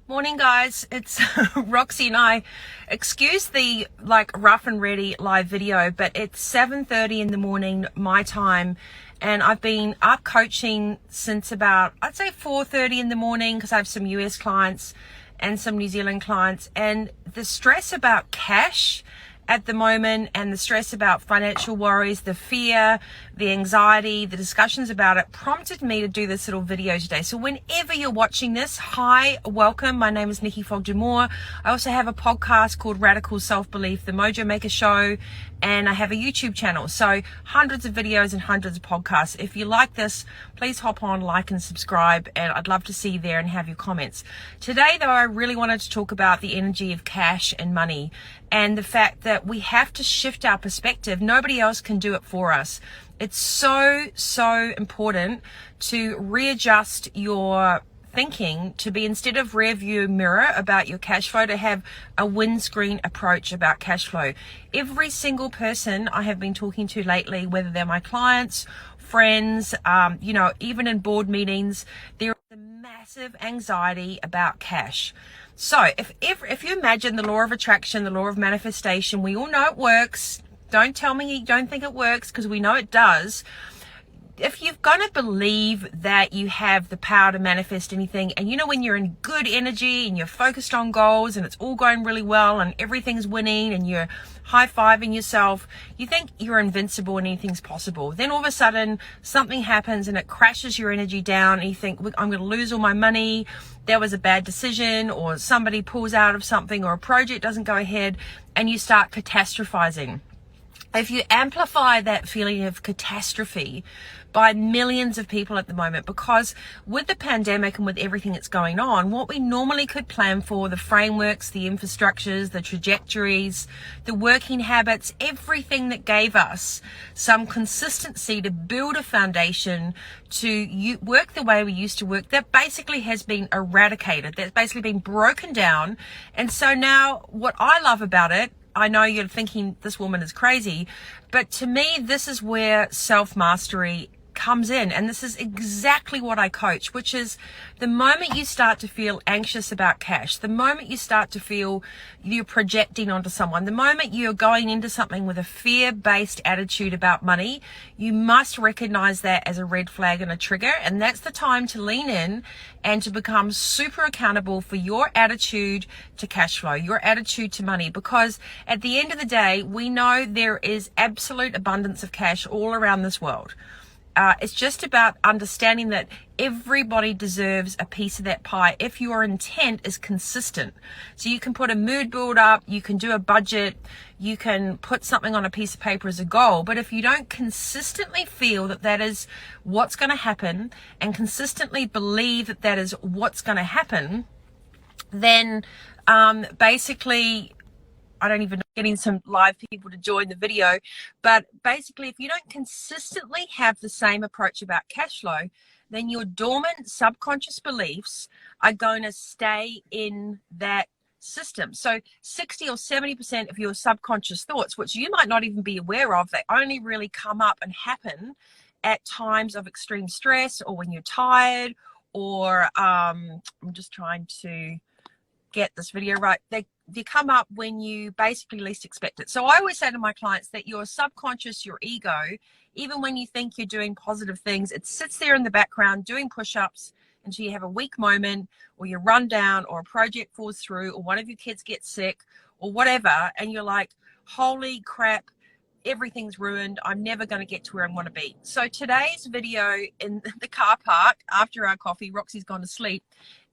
Morning, guys. It's Roxy and I. Excuse the rough and ready live video, but it's 7:30 in the morning my time, and I've been up coaching since about, I'd say, 4:30 in the morning, because I have some US clients and some New Zealand clients, and the stress about cash at the moment and the stress about financial worries, the fear, the anxiety, the discussions about it prompted me to do this little video today. So whenever you're watching this, hi, welcome. My name is Nikki Fogden-Moore. I also have a podcast called Radical Self-Belief, the Mojo Maker Show, and I have a YouTube channel. So hundreds of videos and hundreds of podcasts. If you like this, please hop on, like and subscribe, and I'd love to see you there and have your comments. Today, though, I really wanted to talk about the energy of cash and money and the fact that we have to shift our perspective. Nobody else can do it for us. It's so important to readjust your thinking to be, instead of rear view mirror about your cash flow, to have a windscreen approach about cash flow. Every single person I have been talking to lately, whether they're my clients, friends, even in board meetings, there is a massive anxiety about cash. So if you imagine the law of attraction, the law of manifestation, we all know it works. Don't tell me you don't think it works, because we know it does. If you're going to believe that you have the power to manifest anything, and when you're in good energy and you're focused on goals and it's all going really well and everything's winning and you're high-fiving yourself, you think you're invincible and anything's possible. Then all of a sudden something happens and it crashes your energy down, and you think, I'm going to lose all my money, that was a bad decision, or somebody pulls out of something, or a project doesn't go ahead, and you start catastrophizing. If you amplify that feeling of catastrophe by millions of people at the moment, because with the pandemic and with everything that's going on, what we normally could plan for, the frameworks, the infrastructures, the trajectories, the working habits, everything that gave us some consistency to build a foundation to work the way we used to work, that basically has been eradicated. That's basically been broken down. And so now what I love about it, I know you're thinking this woman is crazy, but to me, this is where self-mastery comes in. And this is exactly what I coach, which is the moment you start to feel anxious about cash, the moment you start to feel you're projecting onto someone, the moment you're going into something with a fear-based attitude about money, you must recognize that as a red flag and a trigger. And that's the time to lean in and to become super accountable for your attitude to cash flow, your attitude to money, because at the end of the day, we know there is absolute abundance of cash all around this world. It's just about understanding that everybody deserves a piece of that pie if your intent is consistent. So you can put a mood board up, you can do a budget, you can put something on a piece of paper as a goal, but if you don't consistently feel that that is what's going to happen, and consistently believe that that is what's going to happen, then basically, I don't even know, getting some live people to join the video, but basically if you don't consistently have the same approach about cash flow, then your dormant subconscious beliefs are going to stay in that system. So 60 or 70% of your subconscious thoughts, which you might not even be aware of, they only really come up and happen at times of extreme stress, or when you're tired, or I'm just trying to get this video right, they come up when you basically least expect it. So I always say to my clients that your subconscious, your ego, even when you think you're doing positive things, it sits there in the background doing push-ups until you have a weak moment, or you run down, or a project falls through, or one of your kids gets sick, or whatever, and you're like, holy crap, everything's ruined, I'm never going to get to where I want to be. So today's video in the car park after our coffee, Roxy's gone to sleep,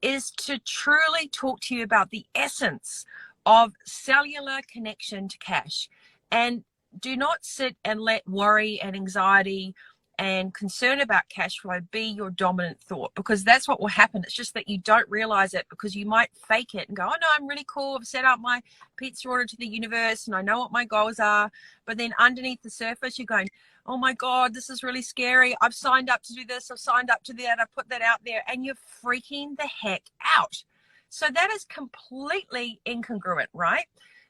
is to truly talk to you about the essence of cellular connection to cash. And do not sit and let worry and anxiety and concern about cash flow be your dominant thought, because that's what will happen. It's just that you don't realize it, because you might fake it and go, oh no, I'm really cool, I've set up my pizza order to the universe and I know what my goals are. But then underneath the surface, you're going, oh my God, this is really scary. I've signed up to do this, I've signed up to that, I've put that out there, and you're freaking the heck out. So that is completely incongruent, right?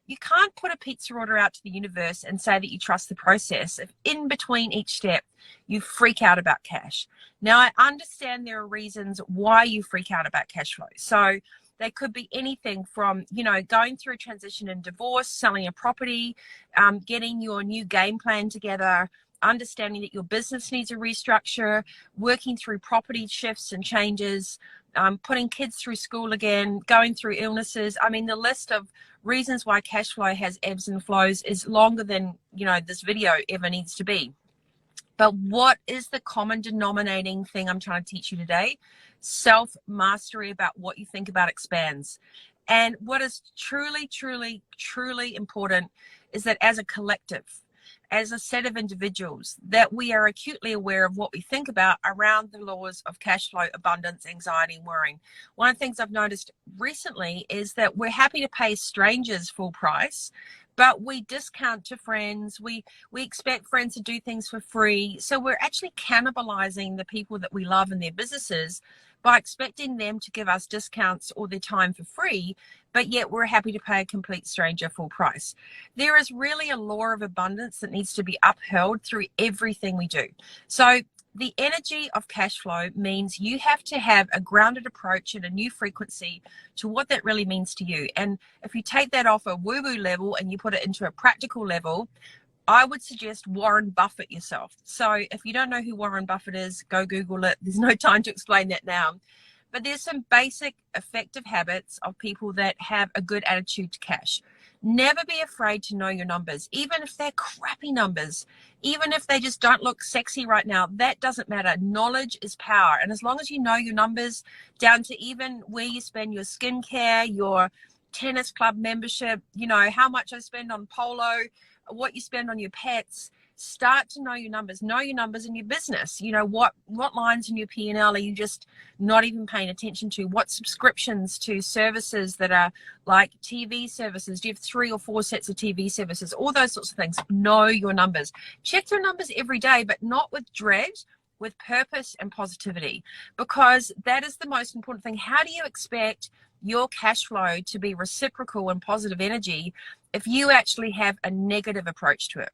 You can't put a pizza order out to the universe and say that you trust the process if in between each step you freak out about cash. Now, I understand there are reasons why you freak out about cash flow. So They could be anything from, you know, going through a transition and divorce, selling a property, getting your new game plan together, understanding that your business needs a restructure, working through property shifts and changes, putting kids through school again, going through illnesses. I mean, the list of reasons why cash flow has ebbs and flows is longer than, you know, this video ever needs to be. But what is the common denominating thing I'm trying to teach you today? Self-mastery about what you think about expands. And what is truly, truly, truly important is that as a collective, as a set of individuals, that we are acutely aware of what we think about around the laws of cash flow, abundance, anxiety, and worrying. One of the things I've noticed recently is that we're happy to pay strangers full price, but we discount to friends. We expect friends to do things for free. So we're actually cannibalizing the people that we love and their businesses by expecting them to give us discounts or their time for free, but yet we're happy to pay a complete stranger full price. There is really a law of abundance that needs to be upheld through everything we do. So the energy of cash flow means you have to have a grounded approach and a new frequency to what that really means to you. And if you take that off a woo-woo level and you put it into a practical level, I would suggest Warren Buffett yourself. So if you don't know who Warren Buffett is, go Google it. There's no time to explain that now. But there's some basic effective habits of people that have a good attitude to cash. Never be afraid to know your numbers, even if they're crappy numbers, even if they just don't look sexy right now. That doesn't matter. Knowledge is power. And as long as you know your numbers down to even where you spend your skincare, your tennis club membership, you know, how much I spend on polo, what you spend on your pets, start to know your numbers in your business. You know, what lines in your P&L are you just not even paying attention to? What subscriptions to services that are like TV services? Do you have 3 or 4 sets of TV services? All those sorts of things. Know your numbers. Check your numbers every day, but not with dread, with purpose and positivity, because that is the most important thing. How do you expect your cash flow to be reciprocal and positive energy if you actually have a negative approach to it?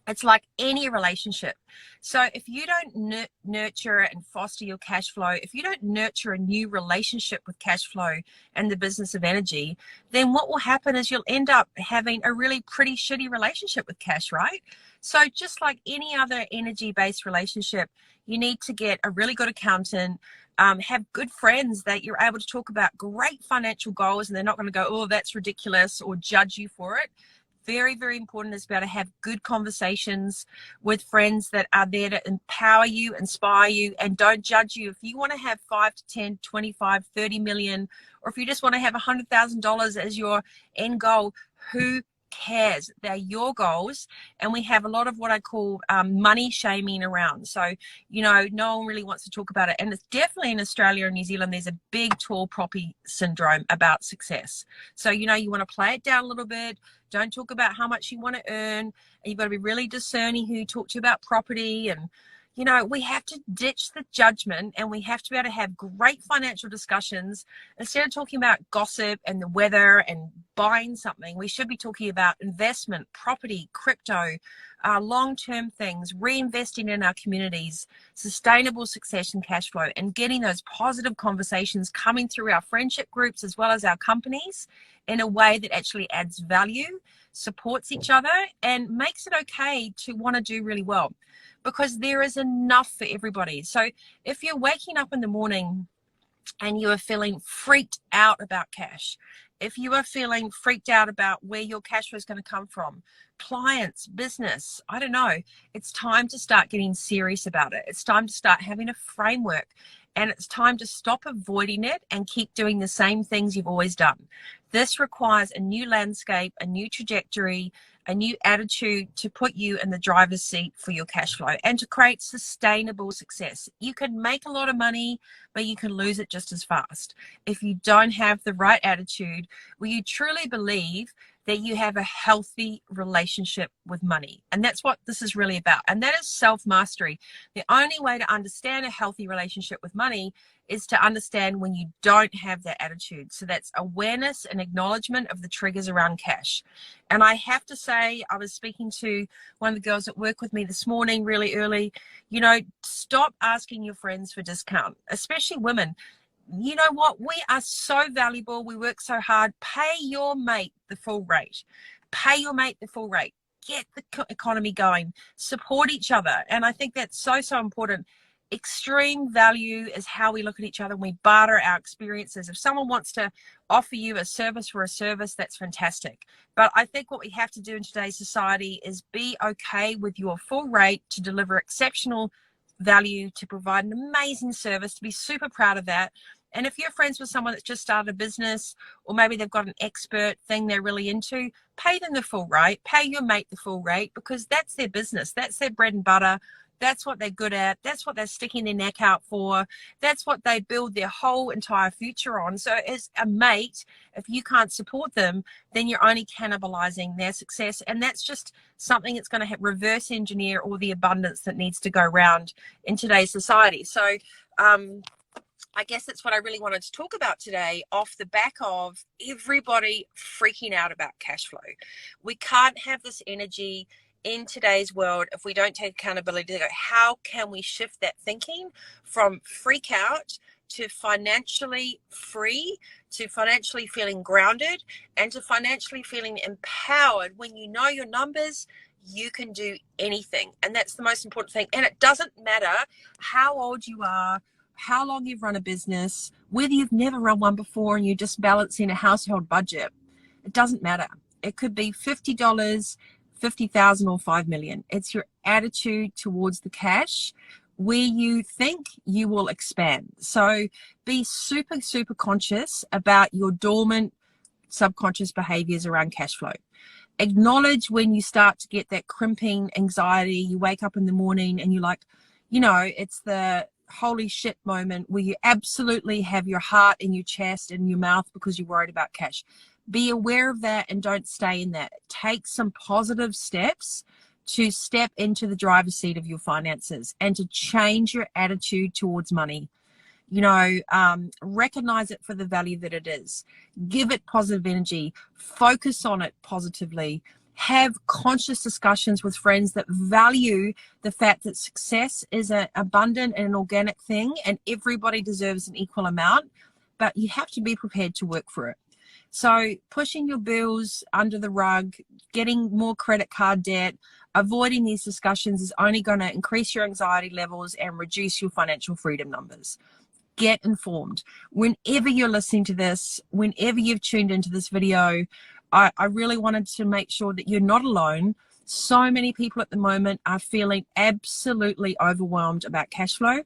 It's like any relationship. So if you don't nurture and foster your cash flow, if you don't nurture a new relationship with cash flow and the business of energy, then what will happen is you'll end up having a really pretty shitty relationship with cash, right? So just like any other energy-based relationship, you need to get a really good accountant, have good friends that you're able to talk about great financial goals, and they're not going to go, oh, that's ridiculous, or judge you for it. Very, very important is to be able to have good conversations with friends that are there to empower you, inspire you, and don't judge you. If you want to have 5 to 10, 25, 30 million, or if you just want to have $100,000 as your end goal, who cares? They're your goals. And we have a lot of what I call money shaming around. So, you know, no one really wants to talk about it. And it's definitely in Australia and New Zealand, there's a big tall poppy syndrome about success. So, you know, you want to play it down a little bit. Don't talk about how much you want to earn. And you've got to be really discerning who you talk to about property. And, you know, we have to ditch the judgment, and we have to be able to have great financial discussions. Instead of talking about gossip and the weather and buying something, we should be talking about investment, property, crypto, long-term things, reinvesting in our communities, sustainable succession cash flow, and getting those positive conversations coming through our friendship groups as well as our companies in a way that actually adds value, supports each other, and makes it okay to want to do really well, because there is enough for everybody. So if you're waking up in the morning and you are feeling freaked out about cash, if you are feeling freaked out about where your cash flow is going to come from, clients, business, I don't know, it's time to start getting serious about it. It's time to start having a framework, and it's time to stop avoiding it and keep doing the same things you've always done. This requires a new landscape, a new trajectory, a new attitude to put you in the driver's seat for your cash flow and to create sustainable success. You can make a lot of money, but you can lose it just as fast if you don't have the right attitude, where you truly believe that you have a healthy relationship with money. And that's what this is really about. And that is self-mastery. The only way to understand a healthy relationship with money is to understand when you don't have that attitude. So that's awareness and acknowledgement of the triggers around cash. And I have to say, I was speaking to one of the girls that work with me this morning really early, you know, stop asking your friends for discount, especially women. you know what? We are so valuable. We work so hard. Pay your mate the full rate. Pay your mate the full rate. Get the economy going. Support each other. And I think that's so, so important. Extreme value is how we look at each other and we barter our experiences. If someone wants to offer you a service for a service, that's fantastic. But I think what we have to do in today's society is be okay with your full rate to deliver exceptional value, to provide an amazing service, to be super proud of that. And if you're friends with someone that's just started a business, or maybe they've got an expert thing they're really into, pay them the full rate, pay your mate the full rate, because that's their business, that's their bread and butter. That's what they're good at. That's what they're sticking their neck out for. That's what they build their whole entire future on. So as a mate, if you can't support them, then you're only cannibalizing their success. And that's just something that's going to reverse engineer all the abundance that needs to go around in today's society. So I guess that's what I really wanted to talk about today, off the back of everybody freaking out about cash flow. We can't have this energy in today's world if we don't take accountability to go, how can we shift that thinking from freak out to financially free, to financially feeling grounded, and to financially feeling empowered? When you know your numbers, you can do anything. And that's the most important thing. And it doesn't matter how old you are, how long you've run a business, whether you've never run one before and you're just balancing a household budget. It doesn't matter. It could be $50, 50,000 or 5 million. It's your attitude towards the cash where you think you will expand. So be super, super conscious about your dormant subconscious behaviors around cash flow. Acknowledge when you start to get that crimping anxiety. You wake up in the morning and you're like, you know, it's the holy shit moment where you absolutely have your heart in your chest and your mouth because you're worried about cash. Be aware of that and don't stay in that. Take some positive steps to step into the driver's seat of your finances and to change your attitude towards money. You know, recognize it for the value that it is. Give it positive energy. Focus on it positively. Have conscious discussions with friends that value the fact that success is an abundant and an organic thing and everybody deserves an equal amount, but you have to be prepared to work for it. So pushing your bills under the rug, getting more credit card debt, avoiding these discussions is only going to increase your anxiety levels and reduce your financial freedom numbers. Get informed. Whenever you're listening to this, whenever you've tuned into this video, I really wanted to make sure that you're not alone. So many people at the moment are feeling absolutely overwhelmed about cash flow.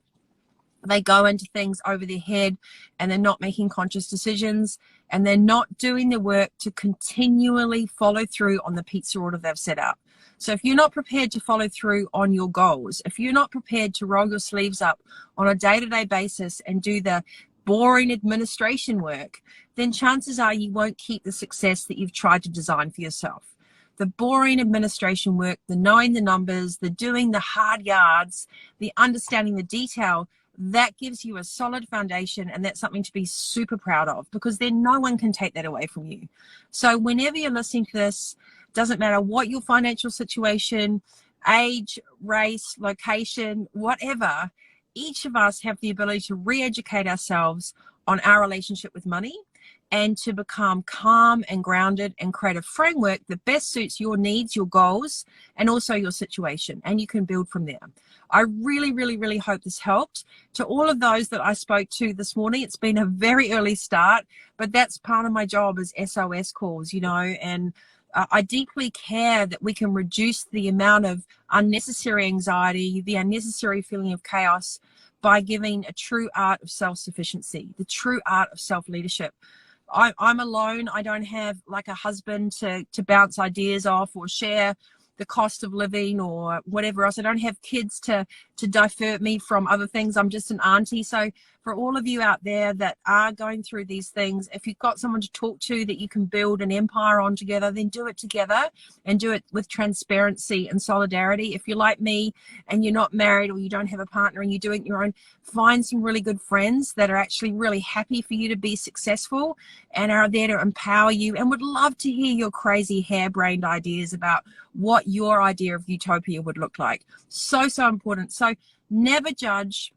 They go into things over their head and they're not making conscious decisions and they're not doing the work to continually follow through on the pizza order they've set out. So if you're not prepared to follow through on your goals, if you're not prepared to roll your sleeves up on a day-to-day basis and do the boring administration work, then chances are you won't keep the success that you've tried to design for yourself. The boring administration work, the knowing the numbers, the doing the hard yards, the understanding the detail, that gives you a solid foundation, and that's something to be super proud of, because then no one can take that away from you. So whenever you're listening to this, doesn't matter what your financial situation, age, race, location, whatever, each of us have the ability to re-educate ourselves on our relationship with money and to become calm and grounded and create a framework that best suits your needs, your goals, and also your situation. And you can build from there. I really, really, really hope this helped. To all of those that I spoke to this morning, it's been a very early start, but that's part of my job as SOS calls, you know, and I deeply care that we can reduce the amount of unnecessary anxiety, the unnecessary feeling of chaos by giving a true art of self-sufficiency, the true art of self-leadership. I'm alone. I don't have like a husband to bounce ideas off or share the cost of living or whatever else. I don't have kids to divert me from other things. I'm just an auntie. So for all of you out there that are going through these things, if you've got someone to talk to that you can build an empire on together, then do it together and do it with transparency and solidarity. If you're like me and you're not married or you don't have a partner and you're doing it your own, find some really good friends that are actually really happy for you to be successful and are there to empower you and would love to hear your crazy harebrained ideas about what your idea of utopia would look like. So, so important. So never judge.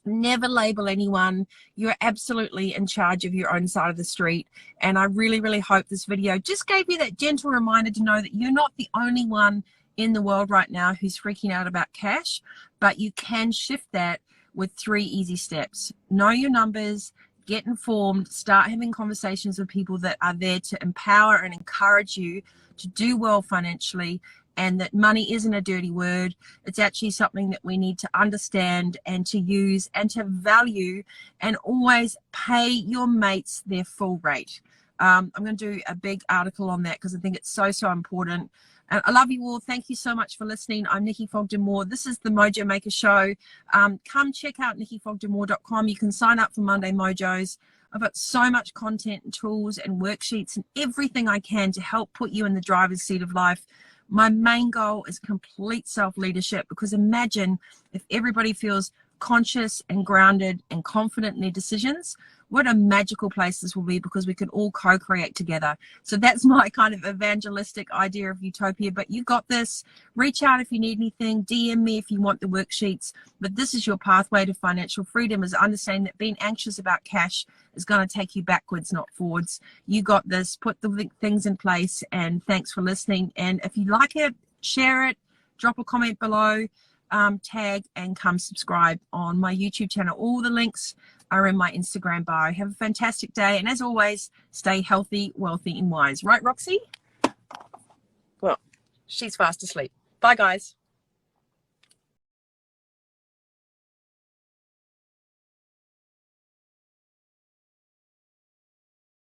Never label anyone. You're absolutely in charge of your own side of the street. And I really, really hope this video just gave you that gentle reminder to know that you're not the only one in the world right now who's freaking out about cash, but you can shift that with 3 easy steps. Know your numbers, get informed, start having conversations with people that are there to empower and encourage you to do well financially, and that money isn't a dirty word. It's actually something that we need to understand and to use and to value, and always pay your mates their full rate. I'm going to do a big article on that because I think it's so, so important. And I love you all. Thank you so much for listening. I'm Nikki Fogden-Moore. This is the Mojo Maker Show. Come check out nikkifogdenmoore.com. You can sign up for Monday Mojos. I've got so much content and tools and worksheets and everything I can to help put you in the driver's seat of life. My main goal is complete self-leadership, because imagine if everybody feels conscious and grounded and confident in their decisions, what a magical place this will be, because we can all co-create together. So that's my kind of evangelistic idea of utopia. But you got this. Reach out if you need anything. DM me if you want the worksheets. But this is your pathway to financial freedom, is understanding that being anxious about cash is going to take you backwards, not forwards. You got this. Put the things in place. And thanks for listening. And if you like it, share it, drop a comment below, tag, and come subscribe on my YouTube channel. All the links are in my Instagram bio. Have a fantastic day. And as always, stay healthy, wealthy, and wise. Right, Roxy? Well, she's fast asleep. Bye, guys.